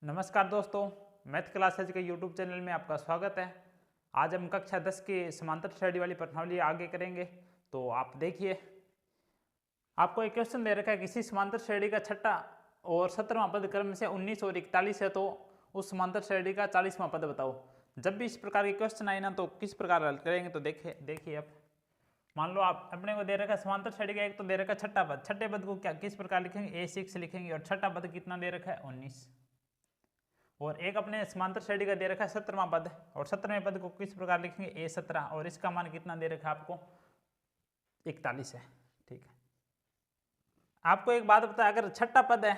नमस्कार दोस्तों, math classes के यूट्यूब चैनल में आपका स्वागत है। आज हम कक्षा 10 की समांतर श्रेणी वाली प्रश्नावली आगे करेंगे। तो आप देखिए, आपको एक क्वेश्चन दे रखा है, किसी समांतर श्रेणी का छठा और 17वां पद क्रम से 19 और 41 है, तो उस समांतर श्रेणी का 40वां पद बताओ। जब भी इस प्रकार के क्वेश्चन आए ना, तो किस प्रकार हल करेंगे, तो देखिए अब मान लो आप अपने को दे रखा है समांतर श्रेणी का एक तो दे रखा है छठा पद। छठे पद को क्या किस प्रकार लिखेंगे, A6 लिखेंगे, और छठा पद कितना दे रखा है 19। और एक अपने समांतर श्रेणी का दे रखा है 17वां पद, और 17वें पद को किस प्रकार लिखेंगे A17, और इसका मान कितना दे रखा है आपको 41 है। ठीक है, आपको एक बात बता, अगर छठा पद है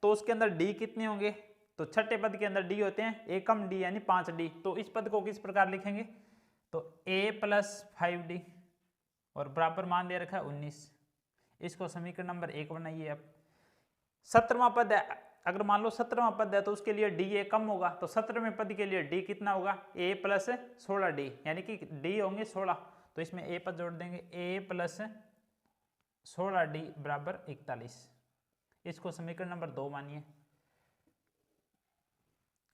तो उसके अंदर डी कितने होंगे, तो छठे पद के अंदर डी होते हैं एकम डी यानी 5D। तो इस पद को किस प्रकार लिखेंगे, तो A + 5D और बराबर मान दे रखा है 19। इसको समीकरण नंबर 1 बनाइए। अब 17वां पद है, अगर मान लो 17वां पद है तो उसके लिए डी ए कम होगा, तो 17वें पद के लिए डी कितना होगा A + 16D, यानी कि डी होंगे 16। तो इसमें ए पद जोड़ देंगे, A + 16D बराबर 41। इसको समीकरण नंबर 2 मानिए।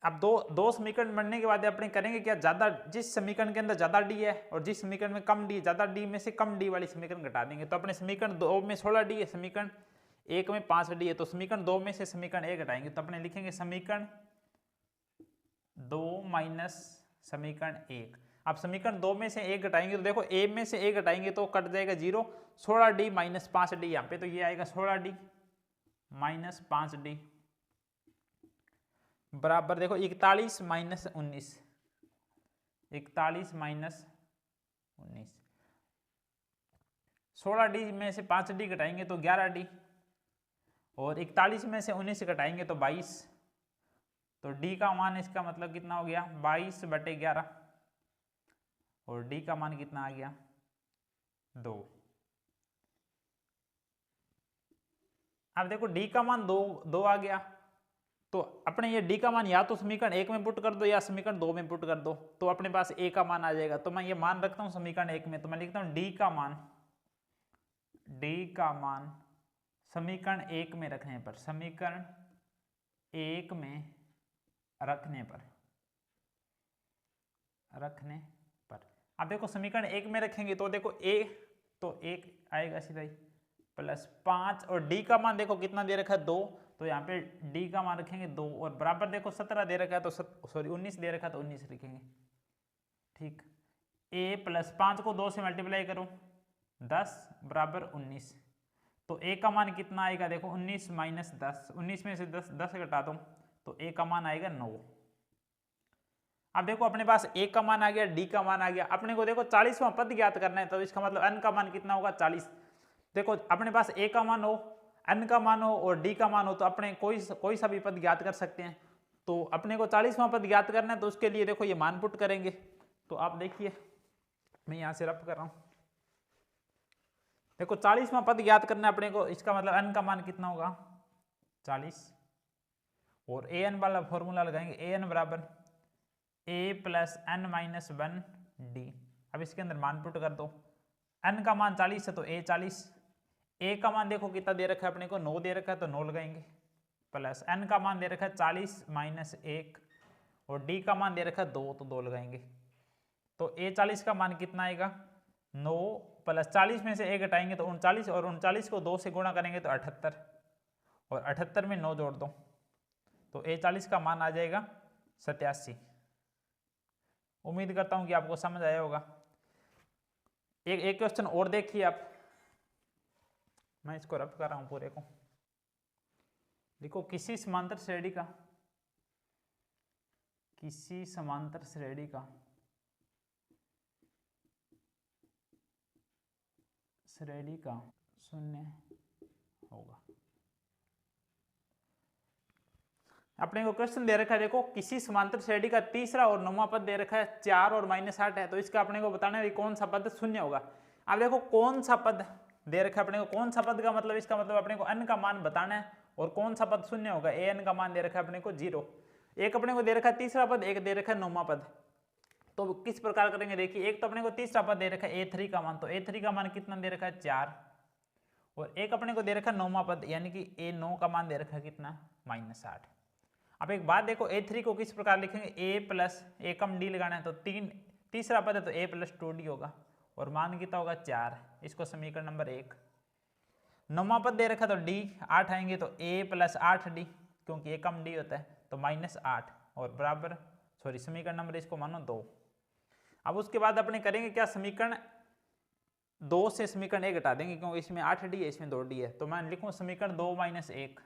अब दो समीकरण बनने के बाद अपने करेंगे क्या, ज्यादा जिस समीकरण के अंदर ज्यादा डी है और जिस समीकरण में कम डी, ज्यादा डी में से कम डी वाली समीकरण घटा देंगे। तो अपने समीकरण 2 में 16D है, समीकरण 1 में 5D है, तो समीकरण 2 में से समीकरण 1 घटाएंगे तो अपने लिखेंगे समीकरण 2 माइनस समीकरण 1। अब समीकरण 2 में से 1 घटाएंगे तो देखो A में से 1 घटाएंगे तो कट जाएगा 0, 16D माइनस 5D यहाँ पे, तो ये आएगा 16D माइनस 5D बराबर देखो 41 माइनस 19, 41 माइनस 19। 16D में से 5D घटाएंगे तो 11D, और 41 में से 19 घटाएंगे तो 22। तो D का मान इसका मतलब कितना हो गया 22/11, और D का मान कितना आ गया 2। अब देखो D का मान 2 आ गया, तो अपने ये D का मान या तो समीकरण 1 में पुट कर दो या समीकरण 2 में पुट कर दो, तो अपने पास A का मान आ जाएगा। तो मैं ये मान रखता हूं समीकरण 1 में, तो मैं लिखता हूं D का मान समीकरण 1 में रखने पर, समीकरण 1 में रखने पर अब देखो समीकरण 1 में रखेंगे तो देखो A तो 1 आएगा सीधा ही +5, और D का मान देखो कितना दे रखा है 2, तो यहाँ पे D का मान रखेंगे 2, और बराबर देखो 17 दे रखा है तो 19 दे रखा है तो 19 लिखेंगे। ठीक, A + 5 को 2 से मल्टीप्लाई करो 10 बराबर 19, तो A का मान कितना आएगा देखो 19 माइनस 10, 19 में से 10 घटा दो तो A का मान आएगा 9। अब देखो अपने पास A का मान आ गया, D का मान आ गया, अपने को देखो 40वां पद ज्ञात करना है, तो इसका मतलब n का मान कितना होगा 40। देखो अपने पास A का मान हो, n का मान हो और D का मान हो, तो अपने कोई सा भी पद ज्ञात कर सकते हैं। तो अपने को 40वां पद ज्ञात करना है, तो उसके लिए देखो ये मान पुट करेंगे। तो आप देखिए मैं यहाँ से रफ कर रहा हूँ, देखो 40वां पद ज्ञात करना है अपने को, इसका मतलब n का मान कितना होगा 40, और an वाला फॉर्मूला लगाएंगे, an बराबर A + n - 1D। अब इसके अंदर मान पुट कर दो, n का मान 40 है तो A 40, A का मान देखो कितना दे रखा है अपने को 9 दे रखा है तो 9 लगाएंगे, प्लस n का मान दे रखा है 40 माइनस 1, और D का मान दे रखा है 2 तो 2 लगाएंगे। तो A 40 का मान कितना आएगा 9, प्लस 40 में से 1 घटाएंगे तो 39, और 39 को 2 से गुणा करेंगे तो 78, और 78 में 9 जोड़ दो तो A 40 का मान आ जाएगा 87। उम्मीद करता हूं कि आपको समझ आया होगा। एक क्वेश्चन और देखिए आप, मैं इसको रफ कर रहा हूं पूरे को। देखो किसी समांतर श्रेणी का शून्य होगा। अपने को क्वेश्चन दे रखा है, देखो किसी समांतर श्रेणी का तीसरा और 9वां पद दे रखा है 4 और -8 है, तो इसका अपने को बताना है कौन सा पद शून्य होगा। अब देखो कौन सा पद दे रखा है अपने को, कौन सा पद का मतलब इसका मतलब अपने को n का मान बताना है, और कौन सा पद शून्य होगा, an का मान दे रखा है अपने को 0। एक अपने को दे रखा है तीसरा पद, एक दे रखा है 9वां पद, तो किस प्रकार करेंगे देखिए। एक तो अपने को तीसरा पद दे रखा है A3 का मान, तो A3 का मान कितना दे रखा है 4, और एक अपने को दे रखा है 9वां पद यानी कि A9 का मान दे रखा है कितना -8। अब एक बात देखो, A3 को किस प्रकार लिखेंगे, a plus a come d लगाना है तो तीसरा पद है तो a प्लस 2d होगा और मान कितना होगा 4। इसको समीकरण नंबर 1। नौवां पद दे रखा तो d 8 आएंगे तो a प्लस 8d, क्योंकि a कम d होता है तो -8 और बराबर समीकरण नंबर इसको मानो 2। अब उसके बाद अपने करेंगे क्या, समीकरण 2 से समीकरण 1 घटा देंगे क्योंकि इसमें 8d है इसमें 2d है, तो मैं लिखूँ समीकरण 2 - 1,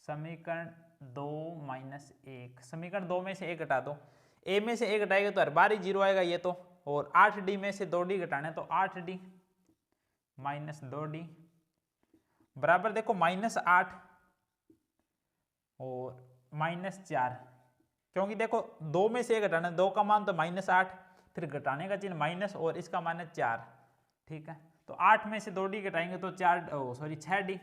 समीकरण 2 - 1, समीकरण 2 में से 1 घटा दो, a में से 1 घटाएगा तो हर बार ही 0 आएगा ये तो, और 8d में से 2d घटाना है तो 8d - 2d बराबर देखो -8 और -4, क्योंकि देखो 2 में से 1 घटाना है, 2 का मान तो -8, फिर घटाने का चिन्ह माइनस और इसका मान है 4, ठीक है। तो 8 में से 2d घटाएंगे तो 6d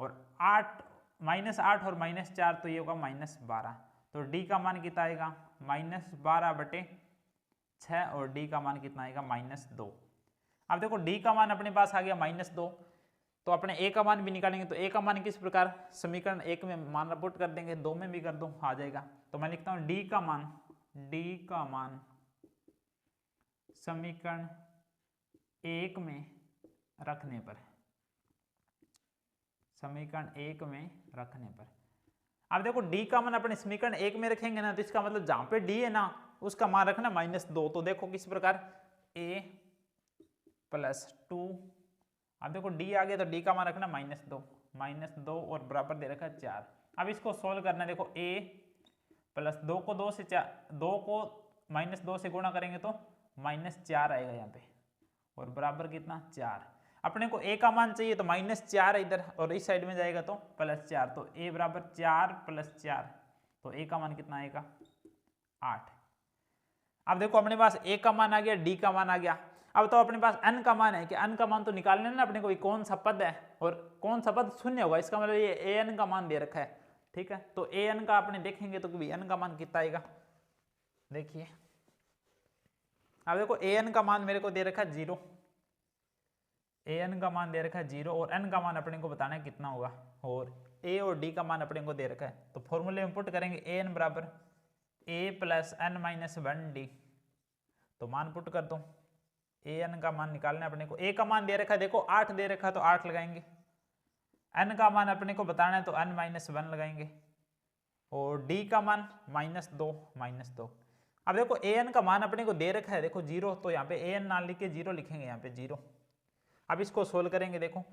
और 8 -8 और -4 तो ये होगा -12, तो d का मान कितना आएगा -12/6 और d का मान कितना आएगा -2। अब देखो d का मान अपने पास आ गया -2, तो अपने a का मान भी निकालेंगे तो a का मान किस प्रकार, समीकरण 1 में मान पुट कर देंगे, 2 में भी कर दो आ जाएगा, तो मैं लिखता हूं d का मान समीकरण 1 में रखने पर, समीकरण 1 में रखने पर, अब देखो d का मान अपने समीकरण 1 में रखेंगे ना तो इसका मतलब जहां पे d है ना उसका मान रखना -2, तो देखो किस प्रकार a + 2, अब देखो d आ गया तो d का मान रखना -2 और बराबर दे रखा है 4। अब इसको सोल्व करना है, देखो a + 2 को 2 से 4, 2 को -2 से गुणा करेंगे तो -4 आएगा यहाँ पे और बराबर कितना 4। अपने को a का मान चाहिए तो -4 इधर और इस साइड में जाएगा तो +4, तो a बराबर 4 + 4, तो a का मान कितना आएगा 8। अब देखो अपने पास a का मान आ गया, d का मान आ गया, अब तो अपने पास n का मान है कि n का मान तो निकालना है ना अपने को, कौन सा पद है और कौन सा पद शून्य होगा, इसका मतलब ये an का मान दे रखा है, ठीक है। तो an का अपने देखेंगे तो n का मान कितना आएगा, देखिए अब देखो an का मान मेरे को दे रखा है 0, an का मान दे रखा है 0 और n का मान अपने को बताना है कितना होगा, और a और d का मान अपने को दे रखा है, तो फॉर्मूले में पुट करेंगे an बराबर a + n - 1d, तो मान पुट कर दो, an का मान निकालना है अपने को, a का मान दे रखा है देखो 8 दे रखा है तो 8 लगाएंगे, n का मान अपने को बताना है तो n - 1 लगाएंगे और d का मान -2। अब देखो an का मान अपने को दे रखा है देखो 0, तो यहाँ पे an ना लिख के 0 लिखेंगे यहाँ पे 0। अब इसको सोल्व करेंगे, देखो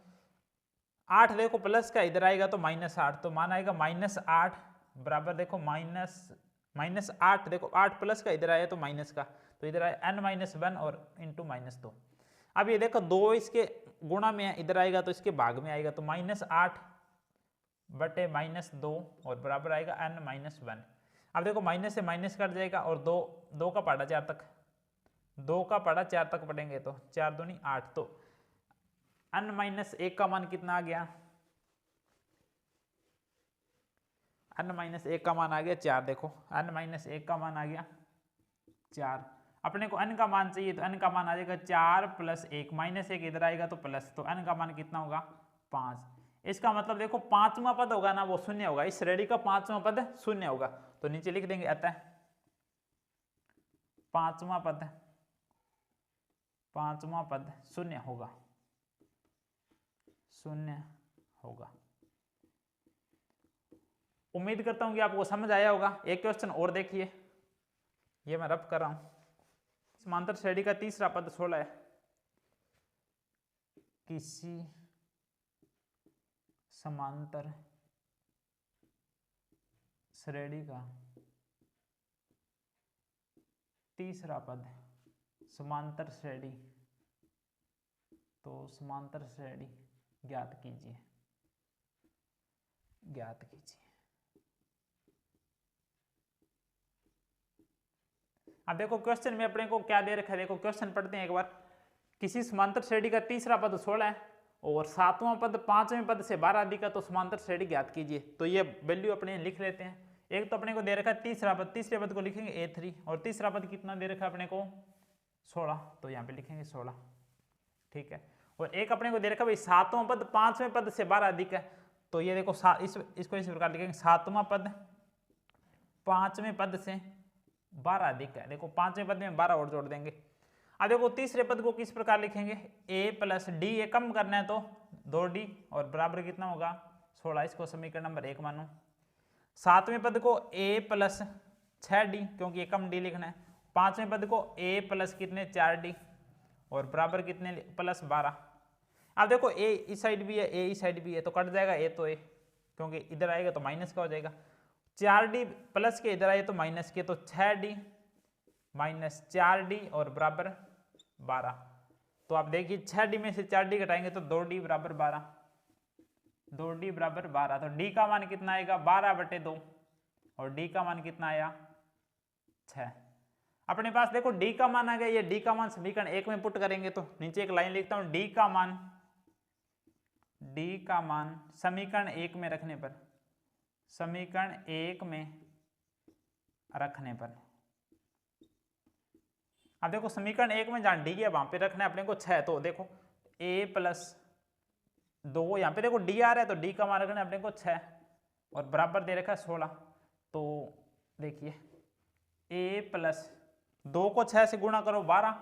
8 देखो प्लस का इधर आएगा तो -8, तो मान आएगा -8 बराबर देखो -8, देखो 8 प्लस का इधर आया तो माइनस का, तो इधर आया n - 1 और इंटू -2। अब ये देखो 2 इसके गुणा में है, इधर आएगा तो इसके भाग में आएगा तो -8/-2 और बराबर आएगा n - 1। अब देखो माइनस से माइनस कट जाएगा और 2 का पहाड़ा 4 तक, 2 का पहाड़ा 4 तक पढ़ेंगे तो 4 दूनी 8, तो n - 1 का मान कितना आ गया, n - 1 का मान आ गया 4, देखो n - 1 का मान आ गया 4। अपने को n का मान चाहिए तो n का मान आ जाएगा 4 + 1, -1 इधर आएगा तो प्लस, तो n का मान कितना होगा 5। इसका मतलब देखो पांचवा पद होगा ना वो शून्य होगा, इस श्रेणी का पांचवा पद शून्य होगा, तो नीचे लिख देंगे अतः पांचवा पद शून्य होगा, उम्मीद करता हूं कि आपको समझ आया होगा। एक क्वेश्चन और देखिए, ये मैं रब कर रहा हूं, समांतर श्रेणी का तीसरा पद 16 है, किसी समांतर श्रेणी का तीसरा पद समांतर श्रेणी, तो समांतर श्रेणी ज्ञात कीजिए। अब देखो क्वेश्चन में अपने को क्या दे रखा है, देखो क्वेश्चन पढ़ते हैं एक बार। किसी समांतर श्रेणी का तीसरा पद 16 है और सातवां पद पांचवें पद से 12 अधिक है, तो समांतर श्रेणी ज्ञात कीजिए। तो ये वैल्यू अपने लिख लेते हैं। एक तो अपने को दे रखा है तीसरा पद, तीसरे पद को लिखेंगे A3 और तीसरा पद कितना दे रखा है अपने को 16, तो यहाँ पे लिखेंगे 16, ठीक है। और एक अपने को दे रखा है भाई सातवां पद पांचवें पद से 12 अधिक है, तो ये देखो इसको इस प्रकार लिखेंगे, 7वां पद 5वें पद से 12 अधिक है। देखो 5वें पद में 12 और जोड़ देंगे। अब देखो तीसरे पद को किस प्रकार लिखेंगे, a प्लस डी, ये कम करना है तो 2d और बराबर कितना होगा 16। इसको समीकरण नंबर 1 मानो। 7वें पद को a प्लस 6d, क्योंकि ये कम d लिखना है। 5वें पद को a प्लस कितने 4d और बराबर कितने प्लस 12। अब देखो a इस साइड भी है, a इस साइड भी है, तो कट जाएगा a तो a, क्योंकि इधर आएगा तो माइनस का हो जाएगा। 4d प्लस के इधर आए तो माइनस के, तो 6d माइनस 4d और बराबर 12। तो आप देखिए 6d में से 4d घटाएंगे तो 2d बराबर 12, 2d बराबर 12। तो d का मान कितना आएगा 12/2 और d का मान कितना आया 6। अपने पास देखो d का मान आ गया, ये d का मान समीकरण 1 में पुट करेंगे तो नीचे एक लाइन लिखता हूं, d का मान समीकरण 1 में रखने पर, समीकरण 1 में रखने पर, अब देखो समीकरण 1 में जहां d है वहां पे रखना है अपने को 6। तो देखो a प्लस 2, यहाँ पे देखो d आ रहा है तो d का मान रखना है अपने को 6 और बराबर दे रखा है 16। तो देखिए a प्लस 2 को 6 से गुणा करो 12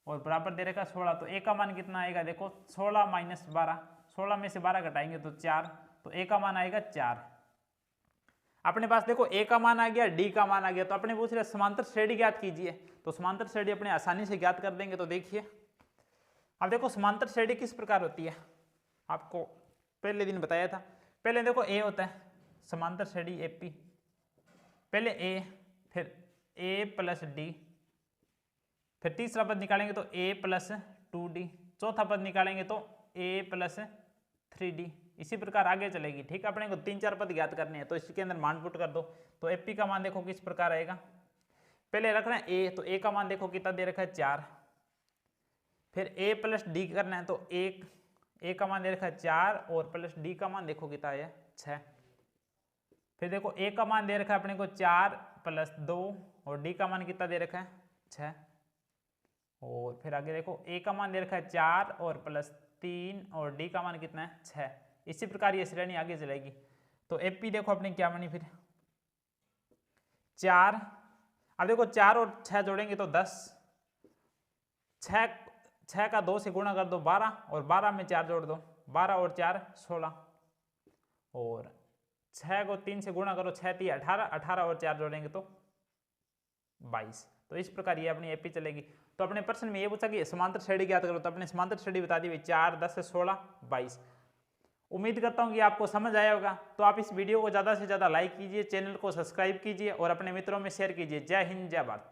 और बराबर दे रखा है 16। तो a का मान कितना आएगा, देखो 16 माइनस 12, 16 में से 12 घटाएंगे तो 4, तो a का मान आएगा 4। अपने पास देखो a का मान आ गया, d का मान आ गया, तो अपने पूछ रहे समांतर श्रेणी ज्ञात कीजिए। तो समांतर श्रेणी अपने आसानी से ज्ञात कर देंगे। तो देखिए अब देखो समांतर श्रेणी किस प्रकार होती है, आपको पहले दिन बताया था। पहले देखो a होता है समांतर श्रेणी AP, पहले a फिर a प्लस डी, फिर तीसरा पद निकालेंगे तो a प्लस 2d, चौथा पद निकालेंगे तो a प्लस 3d, इसी प्रकार आगे चलेगी। ठीक है, अपने को 3-4 पद ज्ञात करने हैं तो इसके अंदर मान पुट कर दो। तो AP का मान देखो किस प्रकार आएगा, पहले रखना है a, तो a का मान देखो कितना दे रखा है 4, फिर a प्लस डी करना है तो a का मान दे रखा है 4 और प्लस d का मान देखो कितना है 6। फिर देखो a का मान दे रखा है अपने को 4 प्लस 2 और d का मान कितना दे रखा है 6। और फिर आगे देखो a का मान दे रखा है 4 और प्लस 3 और d का मान कितना है 6। इसी प्रकार ये श्रेणी आगे चलेगी। तो AP देखो अपने क्या बनी फिर 4, अब देखो 4 और 6 जोड़ेंगे तो 10, 6 का 2 से गुणा कर दो 12 और 12 में 4 जोड़ दो, 12 और 4 16 और 6 को 3 से गुणा करो 6 3 18, 18 और 4 जोड़ेंगे तो 22। तो इस प्रकार ये अपनी AP चलेगी। तो अपने प्रश्न में ये पूछा कि समांतर श्रेणी ज्ञात करो, तो अपने समांतर श्रेणी बता दी 4 10 16 22। उम्मीद करता हूं कि आपको समझ आया होगा। तो आप इस वीडियो को ज़्यादा से ज़्यादा लाइक कीजिए, चैनल को सब्सक्राइब कीजिए और अपने मित्रों में शेयर कीजिए। जय हिंद, जय भारत।